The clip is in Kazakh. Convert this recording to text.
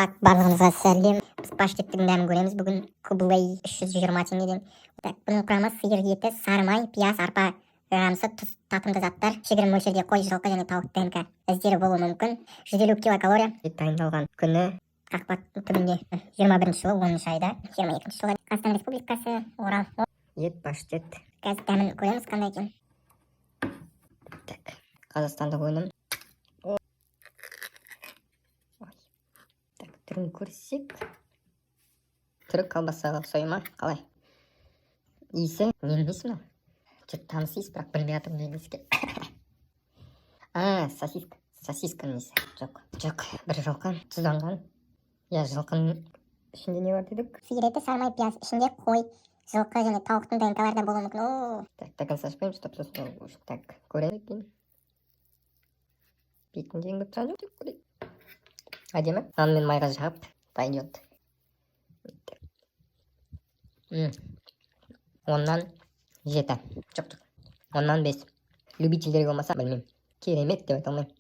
Так, барлығыңызға сәлем. Біз паштеттің дәмін көреміз. Бүгін кубылай 320 теңгеден. Так, бұның құрамы сиыр еті, сары май, пияз, арпа жамысы, тұз, татымды заттар, кішігірім мөлшерде қой, жылқы және тауық ДНК іздері болуы мүмкін. 150 килокалория. Ет дайындалған күні қақпат түбінде 21 жылы 10 айда 22 жылы Қазақстан Республикасы Орал. Ет паштет. Қазір дәмін көреміз қандай екен. Так, қазақстандық өнім. Түрін көрсек, түрі колбасаға ұқсай ма? Қалай? Иісі ненің иісі мынау? Жұрт таныс иіс, бірақ білмей жатырмын ненің иісі. Сосиска. Сосисканың иісі. Жоқ, бір жылқы тұзданған. Я, жылқының ішінде не бар дедік? Сиыр еті, сары май, пияз, ішінде қой, жылқы және тауықтың ДНК-лары да болуы мүмкін. Так, до конца ашпаймыз, стоп, так, көрейік екен. Бетін жеңіп тұрған жоқ, көрейік. Әдемі. Нан мен майға жағып, пойдет. Оннан 7. Жоқ. Оннан 5. Любительдерге болмаса, білмеймін. Керемет деп айта алмаймын.